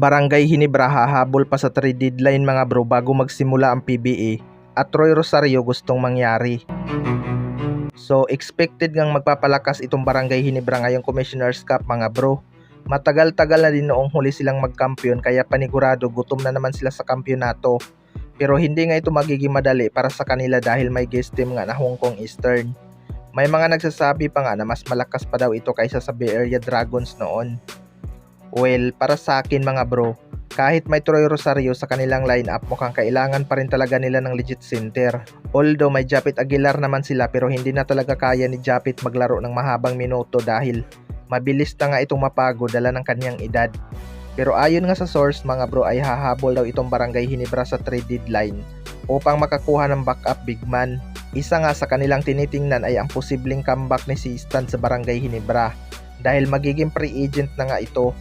Barangay Ginebra hahabol pa sa trade deadline mga bro bago magsimula ang PBA at Troy Rosario gustong mangyari. So expected ngang magpapalakas itong Barangay Ginebra ngayong Commissioner's Cup mga bro. Matagal-tagal na din noong huli silang magkampiyon kaya panigurado gutom na naman sila sa kampyonato. Pero hindi nga ito magiging madali para sa kanila dahil may guest team nga na Hong Kong Eastern. May mga nagsasabi pa nga na mas malakas pa daw ito kaysa sa Bay Area Dragons noon. Well, para sa akin mga bro, kahit may Troy Rosario sa kanilang lineup, mukhang kailangan pa rin talaga nila ng legit center. Although may Japit Aguilar naman sila pero hindi na talaga kaya ni Japit maglaro ng mahabang minuto dahil mabilis na nga itong mapagod dala ng kanyang edad. Pero ayon nga sa source mga bro ay hahabol daw itong Barangay Ginebra sa trade deadline upang makakuha ng backup big man. Isa nga sa kanilang tinitingnan ay ang posibleng comeback ni Sistan sa Barangay Ginebra dahil magiging free agent na nga ito.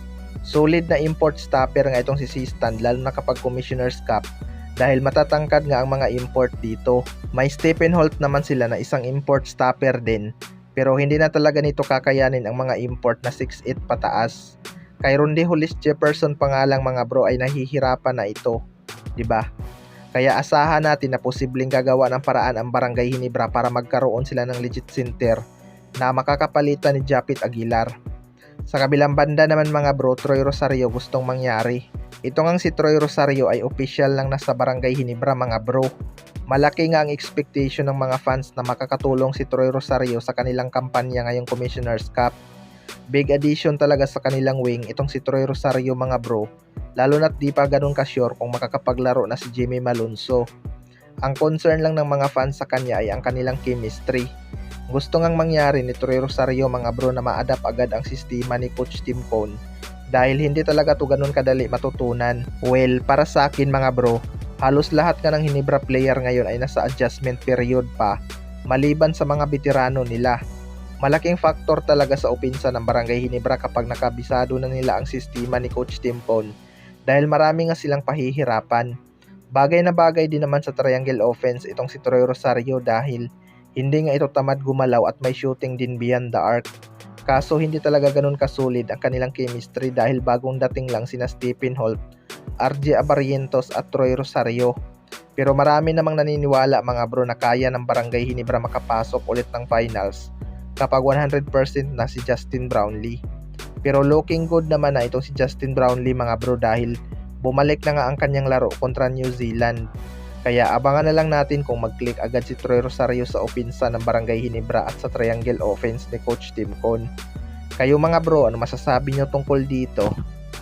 Solid na import stopper nga itong si Sistan lalo na kapag Commissioner's Cup dahil matatangkad nga ang mga import dito. May Stephen Holt naman sila na isang import stopper din pero hindi na talaga nito kakayanin ang mga import na 6'8 pataas. Kay Rondy Hollis Jefferson pa nga lang mga bro ay nahihirapan na ito, 'di ba? Kaya asahan natin na posibleng gagawa ng paraan ang Barangay Ginebra para magkaroon sila ng legit center na makakapalitan ni Japit Aguilar. Sa kabilang banda naman mga bro, Troy Rosario gustong mangyari. Ito ngang si Troy Rosario ay official lang nasa Barangay Ginebra mga bro. Malaki nga ang expectation ng mga fans na makakatulong si Troy Rosario sa kanilang kampanya ngayong Commissioner's Cup. Big addition talaga sa kanilang wing itong si Troy Rosario mga bro, lalo na't di pa ganun ka-sure kung makakapaglaro na si Jimmy Malonzo. Ang concern lang ng mga fans sa kanya ay ang kanilang chemistry. Gusto ngang mangyari ni Troy Rosario mga bro na ma-adapt agad ang sistema ni Coach Tim Cone dahil hindi talaga to ganun kadali matutunan. Well, para sa akin mga bro, halos lahat nga ng Ginebra player ngayon ay nasa adjustment period pa maliban sa mga veterano nila. Malaking factor talaga sa opensa ng Barangay Ginebra kapag nakabisado na nila ang sistema ni Coach Tim Cone dahil marami nga silang pahihirapan. Bagay na bagay din naman sa triangle offense itong si Troy Rosario dahil hindi nga ito tamad gumalaw at may shooting din beyond the arc. Kaso hindi talaga ganun kasulid ang kanilang chemistry dahil bagong dating lang sina Stephen Holt, RJ Abarrientos at Troy Rosario. Pero marami namang naniniwala mga bro na kaya ng Barangay Ginebra makapasok ulit ng finals kapag 100% na si Justin Brownlee. Pero looking good naman na itong si Justin Brownlee mga bro dahil bumalik na nga ang kanyang laro kontra New Zealand. Kaya abangan na lang natin kung mag-click agad si Troy Rosario sa opensa ng Barangay Ginebra at sa triangle offense ni Coach Tim Cone. Kayo mga bro, ano masasabi nyo tungkol dito?